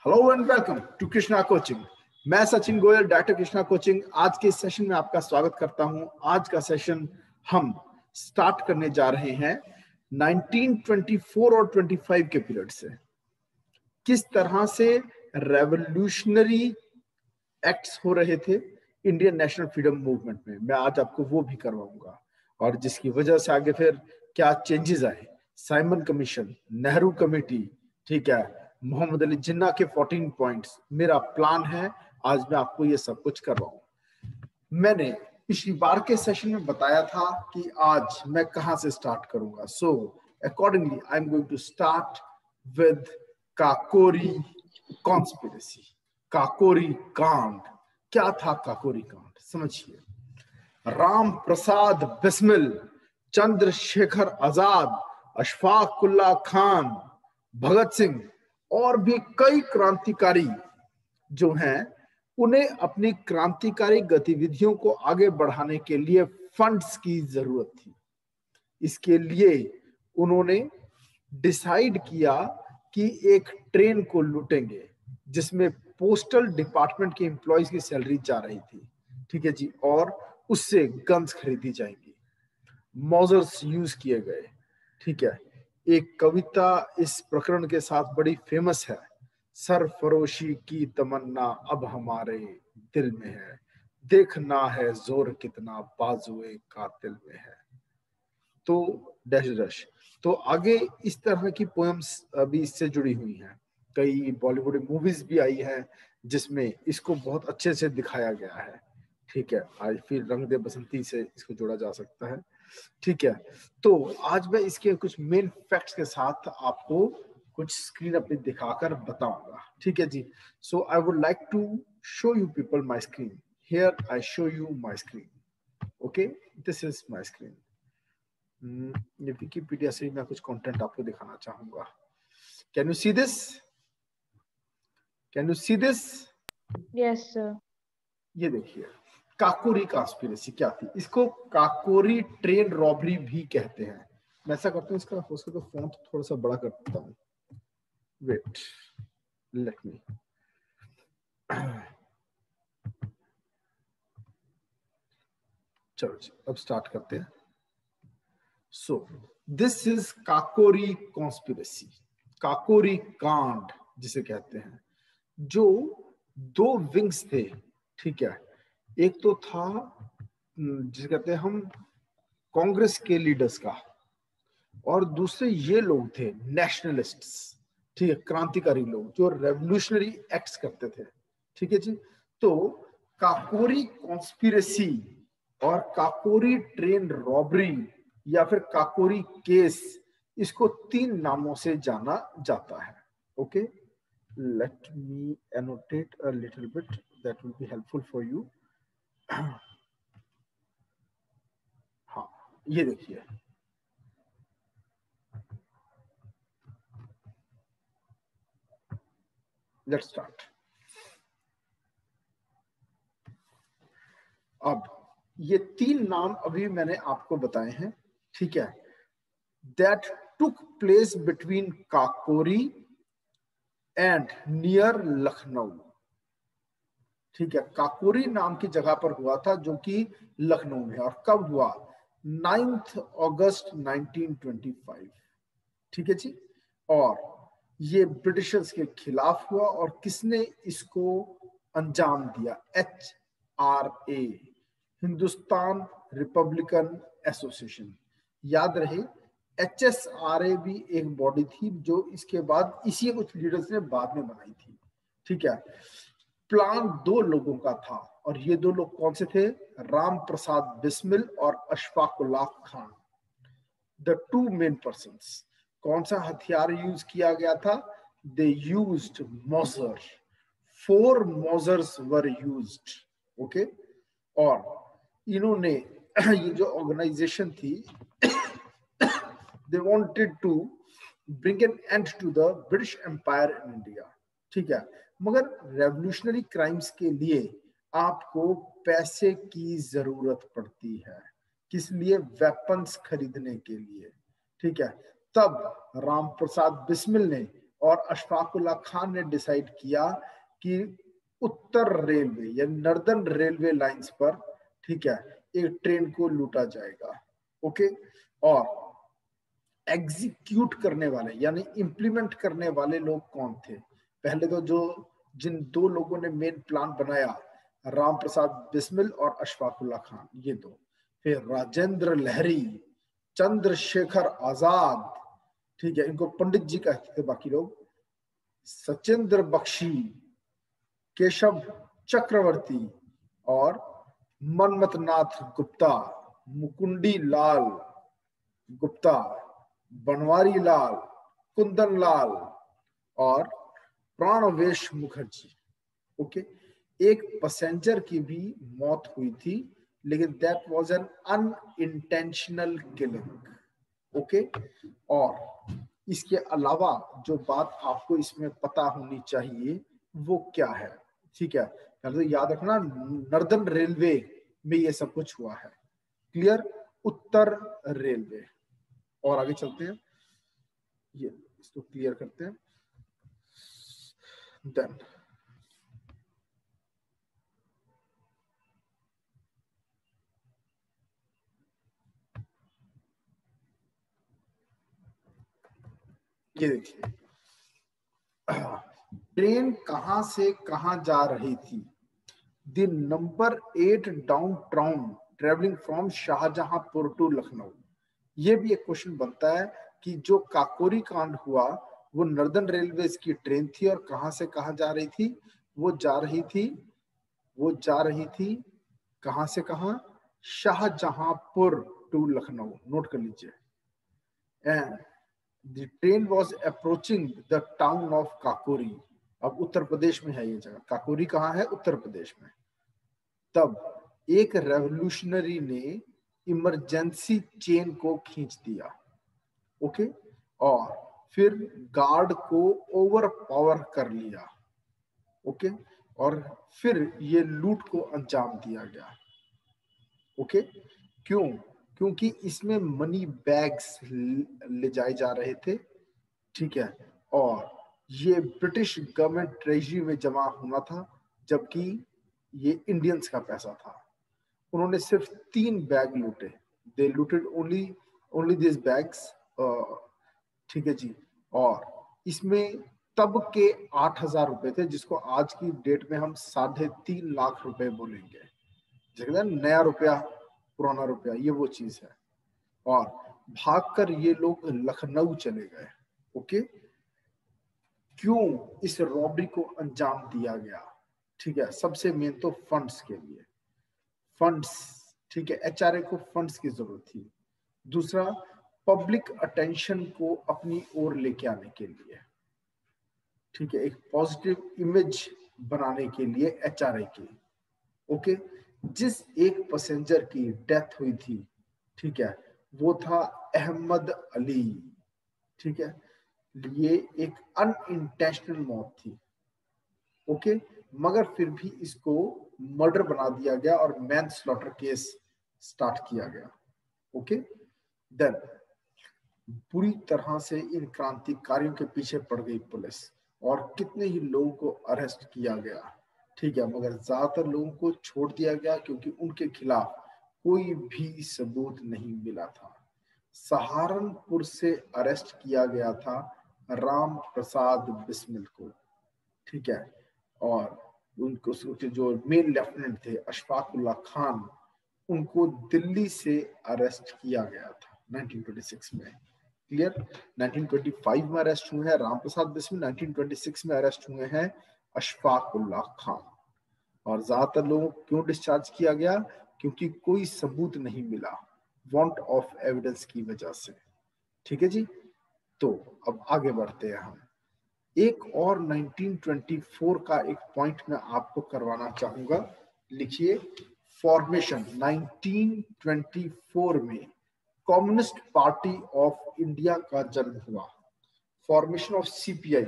Hello and welcome to Krishna coaching. मैं Sachin Goyal, director Krishna coaching. आज के इस सेशन में आपका स्वागत करता हूं। आज का सेशन हम स्टार्ट करने जा रहे हैं 1924 और 25 के पीरियड से। किस तरह से रेवोल्यूशनरी एक्ट्स हो रहे थे इंडियन नेशनल फ्रीडम मूवमेंट में, मैं आज आपको वो भी करवाऊंगा। और जिसकी वजह से आगे फिर क्या चेंजेस आए, साइमन कमीशन, नेहरू कमेटी, ठीक है, मोहम्मद अली जिन्ना के 14 पॉइंट्स। मेरा प्लान है आज मैं आपको ये सब कुछ करवाऊं। मैंने पिछली बार के सेशन में बताया था कि आज मैं कहां से स्टार्ट करूंगा। So accordingly I am going to start with Kakori conspiracy, Kakori कांड। क्या था काकोरी कांड, समझिए। राम प्रसाद बिस्मिल, चंद्रशेखर आजाद, अशफाक उल्लाह खान, भगत सिंह और भी कई क्रांतिकारी जो हैं, उन्हें अपनी क्रांतिकारी गतिविधियों को आगे बढ़ाने के लिए फंड्स की जरूरत थी। इसके लिए उन्होंने डिसाइड किया कि एक ट्रेन को लूटेंगे जिसमें पोस्टल डिपार्टमेंट के एम्प्लॉयज की सैलरी जा रही थी, ठीक है जी, और उससे गन्स खरीदी जाएंगी। मॉजर्स यूज किए गए, ठीक है। एक कविता इस प्रकरण के साथ बड़ी फेमस है, सरफरोशी की तमन्ना अब हमारे दिल में है, देखना है जोर कितना बाजुए कातिल में है। तो डैश डैश। तो आगे इस तरह की पोएम्स अभी इससे जुड़ी हुई हैं। कई बॉलीवुड मूवीज भी आई हैं जिसमें इसको बहुत अच्छे से दिखाया गया है, ठीक है। आज फिर रंग दे बसंती से इसको जोड़ा जा सकता है, ठीक है। तो आज मैं इसके कुछ मेन फैक्ट्स के साथ आपको कुछ स्क्रीन अपनी दिखाकर बताऊंगा, ठीक है ji. So I would like to show you people my screen. Here I show you my screen, okay, this is my screen. ये विकिपीडिया से मैं कुछ कंटेंट आपको दिखाना चाहूंगा। Can you see this? Can you see this? Yes sir. ये देखिए, Kakori conspiracy क्या थी। इसको काकोरी ट्रेन रॉबरी भी कहते हैं। मैं ऐसा करता हूँ, इसका हो सके तो फॉन्ट थोड़ा सा बड़ा कर देता हूँ। Wait, let me. चलो जी, अब स्टार्ट करते हैं। So this is Kakori conspiracy, Kakori कांड जिसे कहते हैं, जो दो विंग्स थे, ठीक है। एक तो था जिसे कहते हैं हम कांग्रेस के लीडर्स का, और दूसरे ये लोग थे नेशनलिस्ट्स, ठीक है, क्रांतिकारी लोग जो रेवोल्यूशनरी एक्ट्स करते थे, ठीक है जी। तो काकोरी कॉन्स्पिरेसी और काकोरी ट्रेन रॉबरी या फिर काकोरी केस, इसको तीन नामों से जाना जाता है, okay. Let me annotate a little bit, that will be helpful for you. हाँ, ये देखिए, लेट्स स्टार्ट। अब ये तीन नाम अभी मैंने आपको बताए हैं, ठीक है। That took place between Kakori and near Lucknow, ठीक है। काकोरी नाम की जगह पर हुआ था जो कि लखनऊ में, और कब हुआ? 9 अगस्त 1925, ठीक है जी। और ये ब्रिटिशर्स के खिलाफ हुआ, और किसने इसको अंजाम दिया? HRA, Hindustan Republican association. याद रहे, HSRA भी एक बॉडी थी जो इसके बाद इसी कुछ लीडर्स ने बाद में बनाई थी, ठीक है। प्लान दो लोगों का था, और ये दो लोग कौन से थे? राम प्रसाद बिस्मिल और Ashfaq Ullah Khan, the two main persons. कौन सा हथियार यूज किया गया था? They used Mauser, 4 Mausers were used, okay. और इन्होंने ये जो ऑर्गेनाइजेशन थी, they wanted to bring an end to the British empire in India, ठीक है। मगर रेवोल्यूशनरी क्राइम्स के लिए आपको पैसे की जरूरत पड़ती है। किस लिए? वेपन्स खरीदने के लिए, ठीक है। तब राम प्रसाद बिस्मिल ने और अशफाक उल्लाह खान ने डिसाइड किया कि उत्तर रेलवे या नॉर्दर्न रेलवे लाइंस पर, ठीक है, एक ट्रेन को लूटा जाएगा। ओके, और एग्जीक्यूट करने वाले यानी इंप्लीमेंट करने वाले लोग कौन थे? पहले तो जिन दो लोगों ने मेन प्लान बनाया, राम प्रसाद बिस्मिल और अशफाक उल्लाह खान, ये दो। फिर राजेंद्र लहरी, चंद्रशेखर आजाद, ठीक है, इनको पंडित जी कहते थे बाकी लोग, सचिंद्र बख्शी, केशव चक्रवर्ती और मनमथनाथ गुप्ता, मुकुंडी लाल गुप्ता, बनवारी लाल, कुंदन लाल और प्राणवेश मुखर्जी। ओके, एक पैसेंजर की भी मौत हुई थी, लेकिन that was an unintentional killing. Okay, और इसके अलावा जो बात आपको इसमें पता होनी चाहिए वो क्या है? ठीक है, पहले तो याद रखना नॉर्दर्न रेलवे में ये सब कुछ हुआ है। क्लियर? उत्तर रेलवे। और आगे चलते हैं, ये इसको क्लियर करते हैं। देन ये देखिए, ट्रेन कहां से कहां जा रही थी? The number 8 down town traveling from Shahjahanpur to Lucknow. ये भी एक क्वेश्चन बनता है कि जो काकोरी कांड हुआ वो नॉर्दर्न रेलवे की ट्रेन थी और कहां से कहां जा रही थी? वो जा रही थी कहां से कहां? शाहजहांपुर टू लखनऊ। नोट कर लीजिए। And the train was approaching the town of Kakori. अब उत्तर प्रदेश में है ये जगह। काकोरी कहाँ है? उत्तर प्रदेश में। तब एक रेवोल्यूशनरी ने इमरजेंसी चेन को खींच दिया। ओके, और फिर गार्ड को ओवर पावर कर लिया। ओके, और फिर ये लूट को अंजाम दिया गया। ओके, क्यों? क्योंकि इसमें मनी बैग्स ले जाए जा रहे थे, ठीक है, और ये ब्रिटिश गवर्नमेंट ट्रेजरी में जमा होना था, जबकि ये इंडियंस का पैसा था। उन्होंने सिर्फ 3 बैग लूटे। दे लूटेड ओनली दिस बैग्स, ठीक है जी। और इसमें तब के 8,000 रुपए थे, जिसको आज की डेट में हम 3.5 लाख रुपए बोलेंगे। जैसे नया रुपया पुराना रुपया, ये वो चीज है। और भागकर ये लोग लखनऊ चले गए। ओके, क्यों इस रॉबरी को अंजाम दिया गया? ठीक है, सबसे मेन तो फंड्स के लिए। फंड्स, ठीक है, एचआरए को फंड्स की जरूरत थी। दूसरा, पब्लिक अटेंशन को अपनी ओर लेके आने के लिए, ठीक है, एक पॉजिटिव इमेज बनाने के लिए एचआरए की। ओके, जिस एक पैसेंजर की डेथ हुई थी, ठीक है, वो था अहमद अली। ठीक है, ये एक अनइंटेंशनल मौत थी। ओके, मगर फिर भी इसको मर्डर बना दिया गया और मैन स्लॉटर केस स्टार्ट किया गया। ओके, देन पूरी तरह से इन क्रांतिकारियों के पीछे पड़ गई पुलिस और कितने ही लोगों को अरेस्ट किया गया। ठीक है, मगर ज्यादातर लोगों को छोड़ दिया गया क्योंकि उनके खिलाफ कोई भी सबूत नहीं मिला था। सहारनपुर से अरेस्ट किया गया था राम प्रसाद बिस्मिल को, ठीक है, और उनको जो मेन लेफ्टिनेंट थे अशफाक उल्लाह खान, उनको दिल्ली से अरेस्ट किया गया था 1926 में। क्लियर? 1925 में अरेस्ट हुए हैं राम प्रसाद बिस्मिल, 1926 में अरेस्ट हुए हैं अशफाक उल्लाह खान। और ज्यादातर लोगों को क्यों डिस्चार्ज किया गया? क्योंकि कोई सबूत नहीं मिला, वांट ऑफ एविडेंस की वजह से। ठीक है जी, तो अब आगे बढ़ते हैं हम। एक और 1924 का एक पॉइंट मैं आपको करवाना चाहूंगा। लिखिए, फॉर्मेशन 1924 में कम्युनिस्ट पार्टी ऑफ इंडिया का जन्म हुआ। Formation of CPI,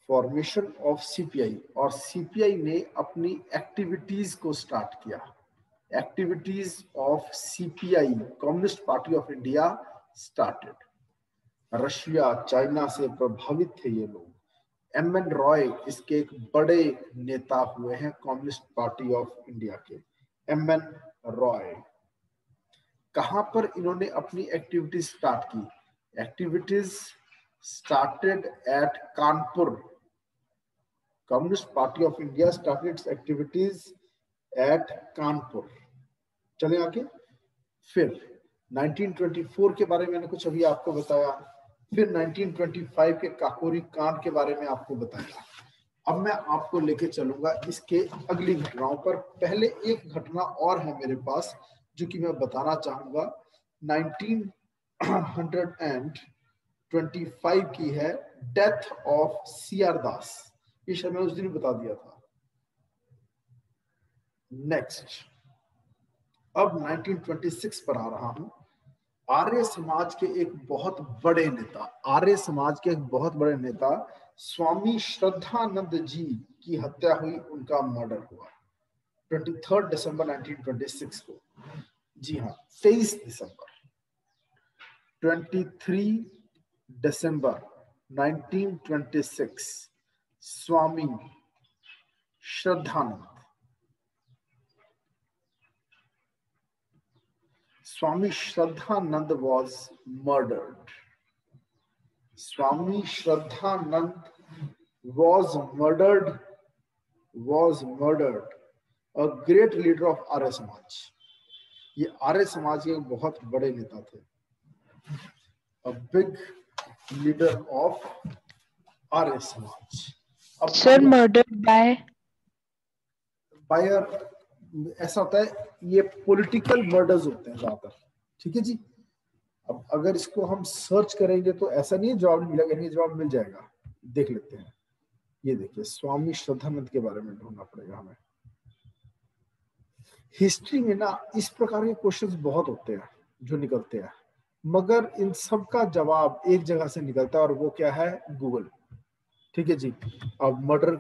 formation of CPI, और सीपीआई ने अपनी एक्टिविटीज को स्टार्ट किया। Activities of CPI, communist party of India, started. Russia, China से प्रभावित थे ये लोग। एम.एन. रॉय इसके एक बड़े नेता हुए हैं कम्युनिस्ट पार्टी ऑफ इंडिया के। एम.एन. रॉय कहां पर इन्होंने अपनी एक्टिविटीज स्टार्ट की? Activities started at Kanpur. Communist party of India started it's activities eight Kanpur. चले आगे। फिर 1924 के बारे में मैंने कुछ अभी आपको बताया। फिर 1925 के काकोरी कांड के बारे में आपको बताया। अब मैं आपको लेके चलूंगा इसके अगली घटनाओं पर। पहले एक घटना और है मेरे पास जो कि मैं बताना चाहूंगा। 1925 की है, डेथ ऑफ सी.आर. दास। ये शायद मैंने उस दिन बता दिया था। नेक्स्ट, अब 1926 पर आ रहा हूं। आर्य समाज के एक बहुत बड़े नेता, आर्य समाज के एक बहुत बड़े नेता स्वामी श्रद्धानंद जी की हत्या हुई, उनका मर्डर हुआ 23 दिसंबर 1926 को। जी हाँ, 23 दिसंबर 23 दिसंबर 1926 Swami Shraddhanand was murdered. Swami Shraddhanand was murdered. A great leader of Arya Samaj. ये आर्य समाज के एक बहुत बड़े नेता थे। A big leader of Arya Samaj. अब Sir, murdered by ऐसा होता है, ये पॉलिटिकल मर्डर्स होते हैं ज्यादातर। ठीक है जी। अब अगर इसको हम सर्च करेंगे तो ऐसा नहीं जवाब नहीं मिलेगा, नहीं जवाब मिल जाएगा। देख लेते हैं। ये देखिए, स्वामी श्रद्धानंद के बारे में ढूंढना पड़ेगा हमें। हिस्ट्री में ना इस प्रकार के क्वेश्चंस बहुत होते हैं जो निकलते हैं, मगर इन सब का जवाब एक जगह से निकलता है और वो क्या है? गूगल। ठीक है जी। अब मर्डर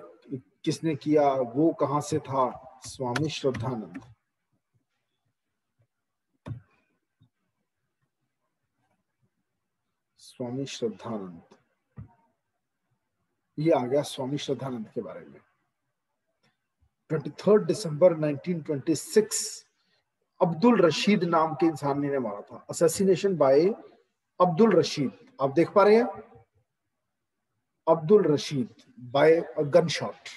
किसने किया, वो कहां से था? स्वामी श्रद्धानंद। स्वामी श्रद्धानंद, ये आ गया स्वामी श्रद्धानंद के बारे में। 23 दिसंबर 1926 अब्दुल रशीद नाम के इंसान ने मारा था। Assassination by Abdul Rashid. आप देख पा रहे हैं? Abdul Rashid by a gunshot.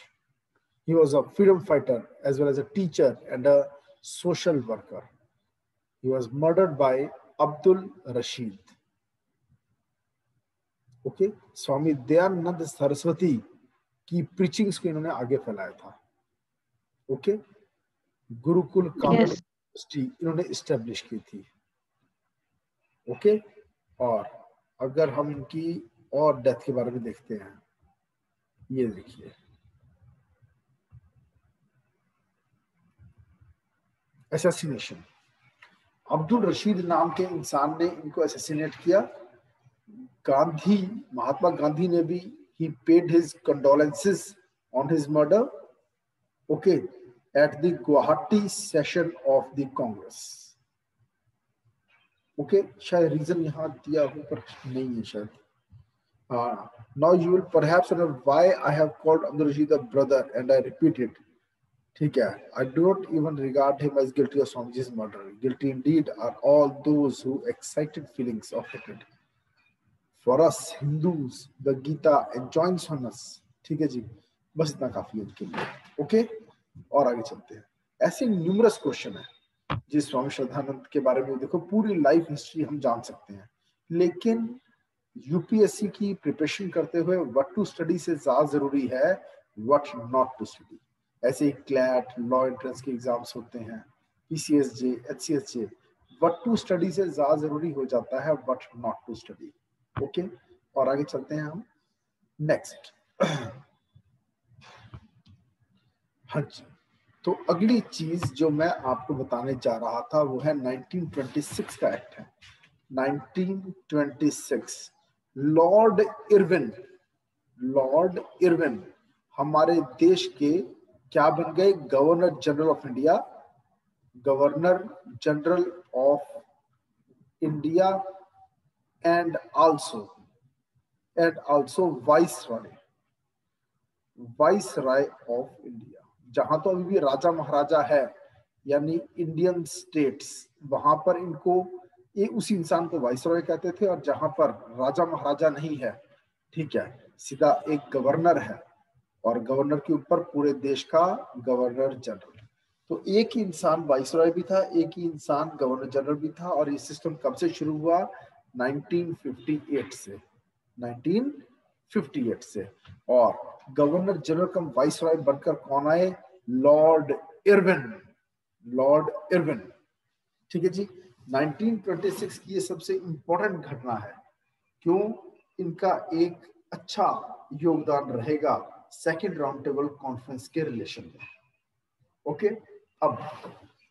He was a freedom fighter as well as a teacher and a social worker. He was murdered by Abdul Rashid. Okay, Swami Dayanand Saraswati की प्रीचिंग्स को इन्होंने आगे फैलाया था। ओके, गुरुकुल कानून यूनिवर्सिटी इन्होंने इस्टेब्लिश की थी। ओके, और अगर हम इनकी और डेथ के बारे में देखते हैं, ये देखिए, असैसिनेशन। अब्दुल रशीद नाम के इंसान ने इनको असैसिनेट किया। गांधी, महात्मा गांधी ने भी he paid his condolences on his murder, okay, at the Guwahati session of the Congress. Okay, शायद रीजन यहाँ दिया हो पर नहीं है शायद। Now you will perhaps wonder why I have called Abdul Rashid a brother and I repeat it. ठीक है, I do not even regard him as guilty of Swamiji's murder. Guilty indeed are all those who excited feelings of hatred. For us Hindus, the Gita enjoins on us. ठीक है जी, बस इतना काफी है उनके लिए। ओके, और आगे चलते हैं। ऐसे न्यूमरस क्वेश्चन है जिस स्वामी श्रद्धानंद के बारे में देखो पूरी लाइफ हिस्ट्री हम जान सकते हैं, लेकिन यूपीएससी की प्रिपरेशन करते हुए व्हाट टू स्टडी से ज्यादा जरूरी है व्हाट नॉट टू स्टडी। ऐसे ही क्लैट, लॉ एंट्रेंस के एग्जाम्स होते हैं, PCSJ, HCSJ, what to study से ज्यादा जरूरी हो जाता है what not to study. Okay, और आगे चलते हैं हम। नेक्स्ट, हाँ जी, तो अगली चीज जो मैं आपको बताने जा रहा था वो है 1926 का एक्ट है। 1926 लॉर्ड इरविन हमारे देश के क्या बन गए? Governor general of India. Governor general of India and also and also Viceroy of India. जहां तो अभी भी राजा महाराजा है यानी इंडियन स्टेट्स, वहां पर इनको ये उस इंसान को वाइसरॉय कहते थे, और जहां पर राजा महाराजा नहीं है, ठीक है, सीधा एक गवर्नर है, और गवर्नर के ऊपर पूरे देश का गवर्नर जनरल। तो एक ही इंसान वाइसरॉय भी था, एक ही इंसान गवर्नर जनरल भी था। और ये सिस्टम कब से शुरू हुआ? 1958 से, 1958 से। और गवर्नर जनरल कम वाइसरॉय बनकर कौन आए? Lord Irwin, Lord Irwin. ठीक है जी। 1926 की ये सबसे इंपॉर्टेंट घटना है। क्यों? इनका एक अच्छा योगदान रहेगा सेकेंड राउंड टेबल कॉन्फ्रेंस के रिलेशन में। ओके, अब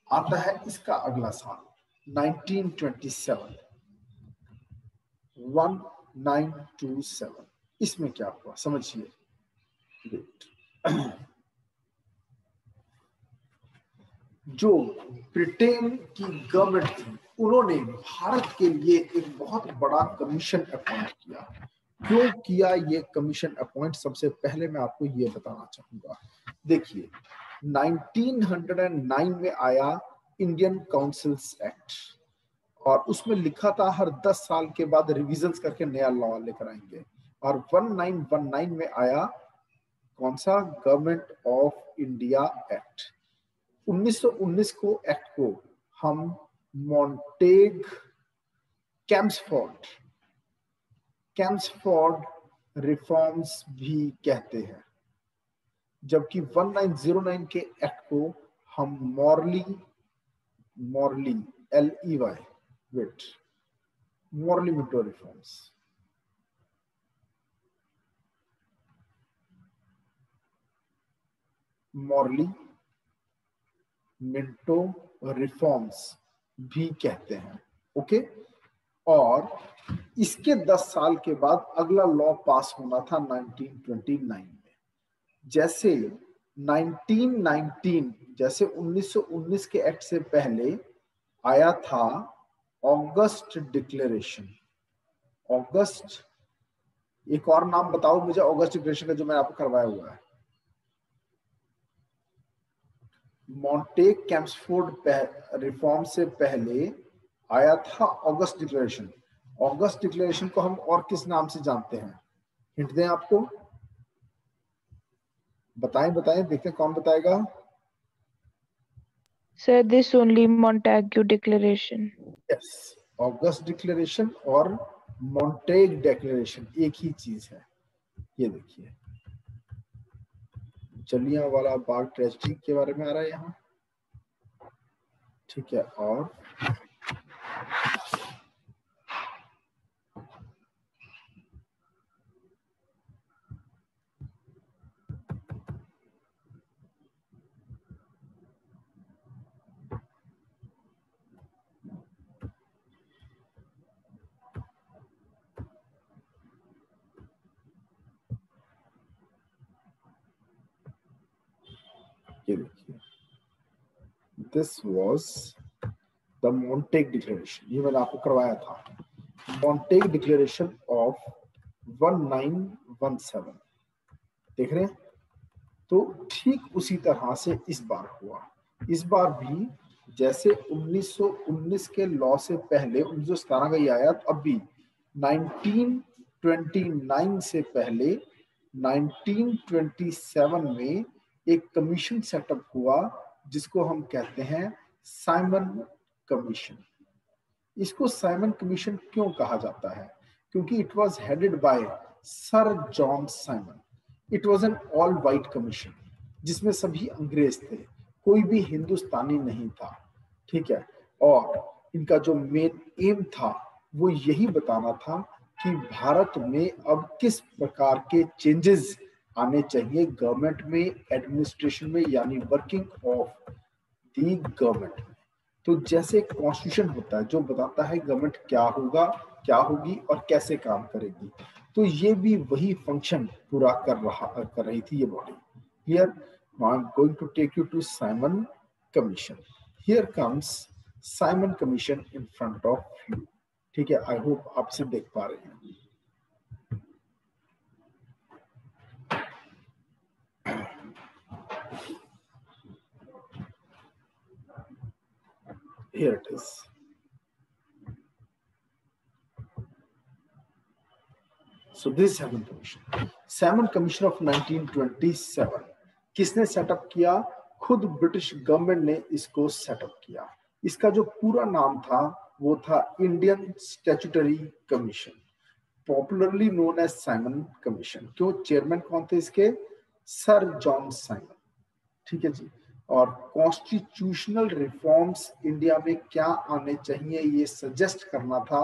आता है इसका अगला साल 1927, 1927। इसमें क्या हुआ समझिए। जो ब्रिटेन की गवर्नमेंट थी, उन्होंने भारत के लिए एक बहुत बड़ा कमीशन अपॉइंट किया। क्यों किया ये कमीशन अपॉइंट? सबसे पहले मैं आपको ये बताना चाहूंगा। देखिए, 1909 में आया इंडियन काउंसिल्स एक्ट, और उसमें लिखा था हर 10 साल के बाद रिविजन्स करके नया लॉ लेकर आएंगे। और 1919 में आया कौन सा? Government of India act. 1919 को एक्ट को हम मॉन्टेग कैम्सफोर्ड रिफॉर्म्स भी कहते हैं, जबकि 1909 के एक्ट को हम Morley Minto reforms, Morley Minto reforms भी कहते हैं। ओके, और इसके 10 साल के बाद अगला लॉ पास होना था 1929 में। जैसे 1919 के एक्ट से पहले आया था ऑगस्ट डिक्लेरेशन। ऑगस्ट, एक और नाम बताओ मुझे ऑगस्ट डिक्लेरेशन का जो मैंने आपको करवाया हुआ है। मॉन्टेग कैम्सफोर्ड रिफॉर्म से पहले आया था ऑगस्ट डिक्लेरेशन। ऑगस्ट डिक्लेरेशन को हम और किस नाम से जानते हैं? हिंट दें आपको? बताएं, देखते हैं कौन बताएगा। Sir, this only Montague Declaration. Yes, August declaration और मॉन्टेग डिक्लेरेशन एक ही चीज है। ये देखिए, जलियांवाला बाग ट्रेजेडी के बारे में आ रहा है यहाँ, ठीक है। और ये देखिए, this was the Montague declaration. ये मैंने आपको करवाया था, मॉन्टेग डिक्लेरेशन ऑफ 1917। देख रहे हैं? तो ठीक उसी तरह से इस बार हुआ। इस बार भी जैसे 1919 के लॉ से पहले 1917 का ये आया, तो अब भी 1929 से पहले 1927 में एक कमीशन सेटअप हुआ जिसको हम कहते हैं साइमन कमीशन। इसको साइमन कमीशन क्यों कहा जाता है? क्योंकि it was headed by sir John Simon. It was an all white commission जिसमें सभी अंग्रेज थे, कोई भी हिंदुस्तानी नहीं था, ठीक है। और इनका जो मेन एम था वो यही बताना था कि भारत में अब किस प्रकार के चेंजेस आने चाहिए गवर्नमेंट में, एडमिनिस्ट्रेशन में, यानी वर्किंग ऑफ दी गवर्नमेंट। तो जैसे कॉन्स्टिट्यूशन होता है जो बताता है गवर्नमेंट क्या होगा, क्या होगी और कैसे काम करेगी, तो ये भी वही फंक्शन पूरा कर रही थी ये body. Here I am going to take you to Simon Commission. Here comes Simon Commission in front of you, ठीक है। आई होप आप इसे देख पा रहे हैं। here it is. So this is Salmon Commission. Salmon Commission of 1927 किसने setup किया? खुद ब्रिटिश गवर्नमेंट ने इसको सेटअप किया। इसका जो पूरा नाम था वो था Indian Statutory Commission, popularly known as Simon Commission. क्यों? चेयरमैन कौन थे इसके? Sir John Simon. ठीक है जी। और कॉन्स्टिट्यूशनल रिफॉर्म्स इंडिया में क्या आने चाहिए ये सजेस्ट करना था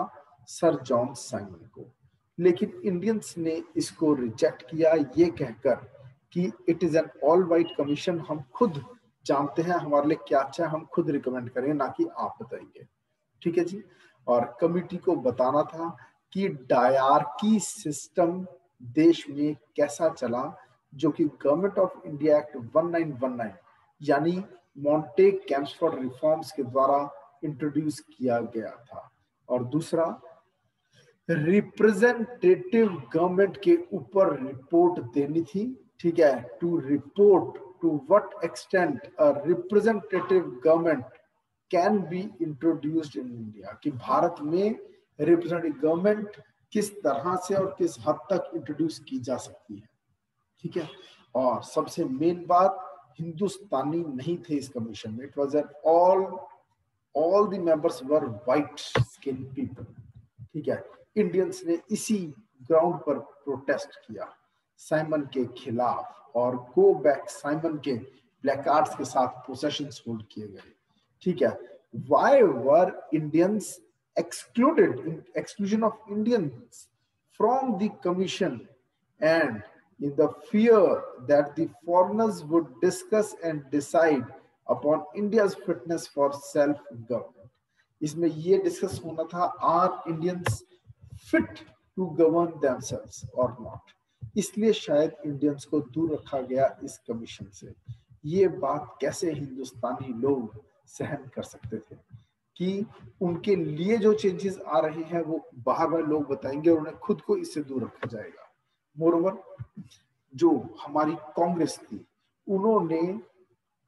सर जॉन साइमन को, लेकिन इंडियंस ने इसको रिजेक्ट किया ये कहकर कि it is an all white commission, हम खुद जानते हैं हमारे लिए क्या अच्छा है, हम खुद रिकमेंड करेंगे, ना कि आप बताएंगे। ठीक है जी। और कमिटी को बताना था कि डायरकी सिस्टम देश में कैसा चला, जो कि गवर्नमेंट ऑफ इंडिया एक्ट 1919 यानी मॉन्टेग कैम्सफोर्ड रिफॉर्म्स के द्वारा इंट्रोड्यूस किया गया था। और दूसरा, रिप्रेजेंटेटिव गवर्नमेंट के ऊपर रिपोर्ट देनी थी। ठीक है, to report to what extent a representative government can be introduced in India, कि भारत में रिप्रेजेंटेटिव गवर्नमेंट किस तरह से और किस हद तक इंट्रोड्यूस की जा सकती है। ठीक है। और सबसे मेन बात, हिंदुस्तानी नहीं थे इस कमीशन में। It was all the members were white skin people. ठीक है। इंडियंस ने इसी ग्राउंड पर प्रोटेस्ट किया साइमन के खिलाफ, और गो बैक साइमन के प्लेकार्ड्स के साथ प्रोसेशंस होल्ड किए गए। ठीक है। Why were Indians excluded, exclusion of Indians from the commission, and in the fear that the foreigners would discuss and decide upon India's fitness for self-government. इसमें ये discuss होना था, are Indians fit to govern themselves or not। इसलिए शायद Indians को दूर रखा गया इस कमीशन से। ये बात कैसे हिंदुस्तानी लोग सहन कर सकते थे कि उनके लिए जो चेंजेस आ रहे हैं वो बाहर वाले लोग बताएंगे और उन्हें खुद को इससे दूर रखा जाएगा। मोरओवर, जो हमारी कांग्रेस थी, उन्होंने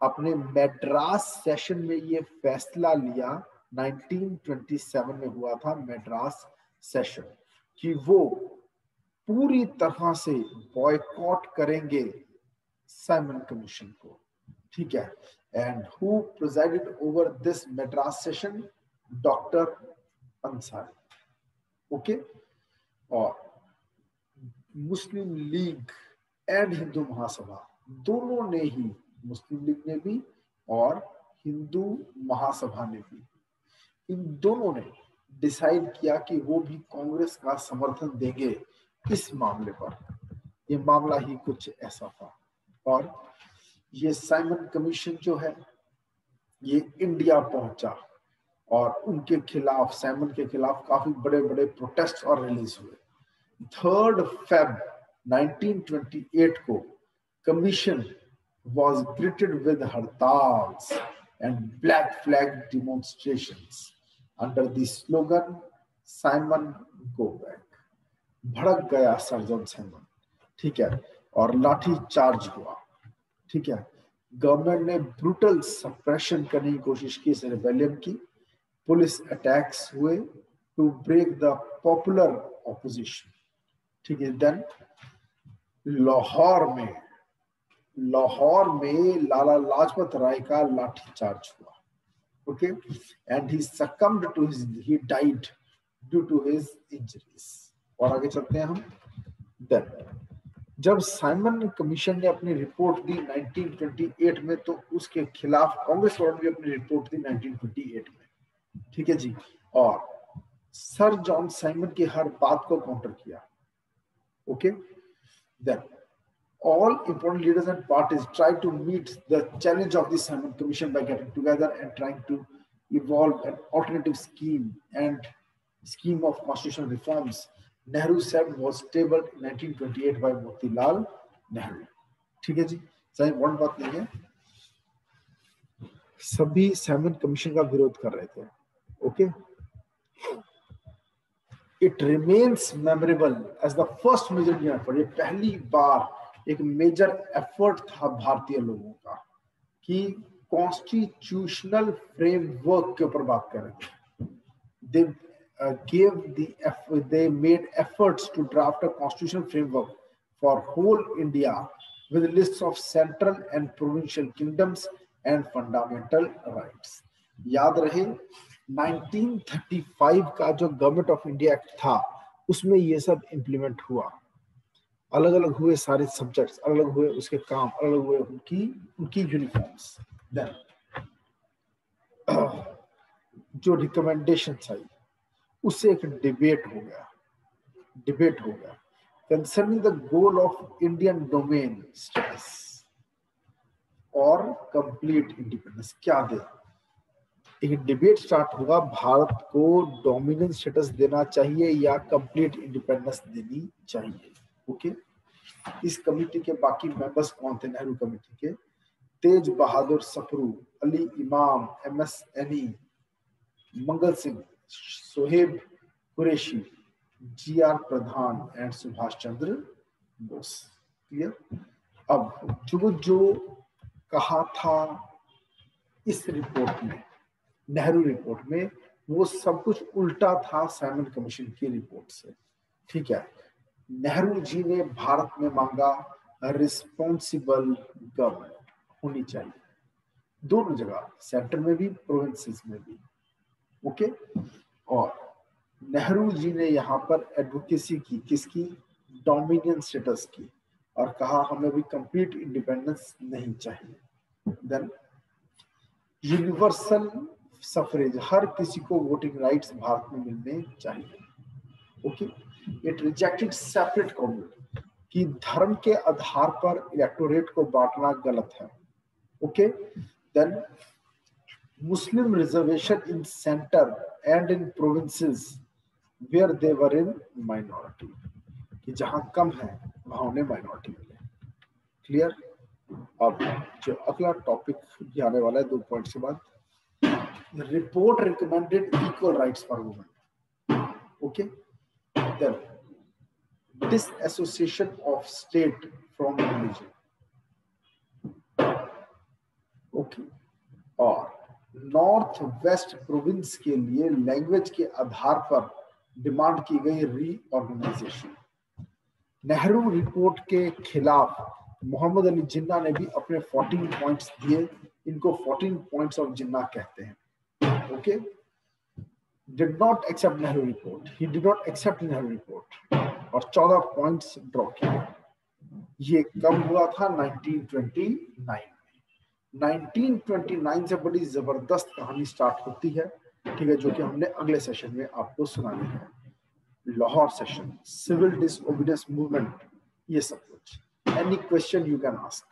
अपने मैड्रास सेशन में ये फैसला लिया, 1927 में हुआ था मैड्रास सेशन, कि वो पूरी तरह से बॉयकॉट करेंगे साइमन कमीशन को। ठीक है। And who presided over this Madras session? Dr. Ansari. Okay. और मुस्लिम लीग एंड हिंदू महासभा दोनों ने ही, मुस्लिम लीग ने भी और हिंदू महासभा ने भी, इन दोनों ने डिसाइड किया कि वो भी कांग्रेस का समर्थन देंगे इस मामले पर। ये मामला ही कुछ ऐसा था। और ये साइमन कमीशन जो है ये इंडिया पहुंचा और उनके खिलाफ, साइमन के खिलाफ काफी बड़े बड़े प्रोटेस्ट और रिलीज हुए। 3 Feb 1928 को commission was greeted with hartals and black flag demonstrations under the slogan Simon go back. भड़क गया सर्जन साइमन। ठीक है। और लाठी चार्ज हुआ। ठीक है। गवर्नमेंट ने ब्रूटल सप्रेशन करने की कोशिश की इस रिबेलियन की। पुलिस अटैक्स हुए to break the popular opposition. ठीक है। देन लाहौर में लाला लाजपत राय का लाठी चार्ज हुआ। Okay. And he died due to his injuries. और आगे चलते हैं हम। देन जब साइमन कमीशन ने अपनी रिपोर्ट दी 1928 में, तो उसके खिलाफ कांग्रेस वालों ने भी अपनी रिपोर्ट दी 1928 में। ठीक है जी। और सर जॉन साइमन की हर बात को काउंटर किया। Okay. Then all important leaders and parties tried to meet the challenge of the Simon Commission by getting together and trying to evolve an alternative scheme of constitutional reforms. Nehru said was tabled in 1928 by Motilal Nehru. ठीक है जी। सही one बात नहीं है, सभी Simon commission का विरोध कर रहे थे। Okay. It remains memorable as the first major Indian effort. ये पहली बार एक मेजर एफर्ट था भारतीय लोगों का कि कॉन्स्टिट्यूशनल फ्रेमवर्क के ऊपर बात कर रहे थे। They made efforts to draft a constitutional framework for whole India with lists of central and provincial kingdoms and fundamental rights. याद रहे 1935 का जो गवर्नमेंट ऑफ इंडिया एक्ट था उसमें ये सब इंप्लीमेंट हुआ, अलग अलग हुए सारे सब्जेक्ट्स, अलग अलग हुए उसके काम, अलग अलग हुए उनकी यूनिफॉर्म्स। देन जो रिकमेंडेशंस आई उससे एक डिबेट हो गया concerning the goal of Indian domain status और कंप्लीट इंडिपेंडेंस। क्या दे, एक डिबेट स्टार्ट होगा, भारत को डोमिनेंस स्टेटस देना चाहिए या कंप्लीट इंडिपेंडेंस देनी चाहिए। ओके, इस कमेटी के बाकी मेंबर्स कौन थे? नेहरू कमेटी के तेज बहादुर Sapru, Ali Imam, MS Aney, Mangal Singh, Shoaib Qureshi, GR Pradhan and Subhash Chandra Bose. Clear? अब जो कहा था इस रिपोर्ट में, नेहरू रिपोर्ट में, वो सब कुछ उल्टा था साइमन कमीशन की रिपोर्ट से। ठीक है, नेहरू जी ने भारत में मांगा रिस्पॉन्सिबल गवर्नमेंट होनी चाहिए, दोनों जगह, सेंटर में भी, प्रोविंसेस में भी। ओके, और नेहरू जी ने यहाँ पर एडवोकेसी की, किसकी? डोमिनियन स्टेटस की, और कहा हमें भी कंप्लीट इंडिपेंडेंस नहीं चाहिए। देन यूनिवर्सल सफरेज, हर किसी को वोटिंग राइट्स भारत में मिलने चाहिए। Okay, it rejected separate community, कि धर्म के आधार पर इलेक्टोरेट को बांटना गलत है। Okay, then Muslim reservation in centre and in provinces where they were in minority, कि जहां कम है वहां उन्हें माइनॉरिटी मिले। क्लियर? अब जो अगला टॉपिक भी आने वाला है 2 पॉइंट्स के बाद, report recommended equal rights for women. Okay, then disassociation of state from religion. Okay, और नॉर्थ वेस्ट प्रोविंस के लिए लैंग्वेज के आधार पर डिमांड की गई रीऑर्गेनाइजेशन। नेहरू रिपोर्ट के खिलाफ मोहम्मद अली जिन्ना ने भी अपने 14 पॉइंट्स दिए, इनको 14 पॉइंट्स ऑफ जिन्ना कहते हैं। Okay, did not accept Nehru report, he did not accept Nehru report, और 14 पॉइंट्स ड्रॉ किए। ये कब हुआ था? 1929 में। 1929 से बड़ी जबरदस्त कहानी स्टार्ट होती है, ठीक है, जो कि हमने अगले सेशन में आपको सुनानी है। Lahore session, civil disobedience movement, ये सब कुछ। Any question you can ask.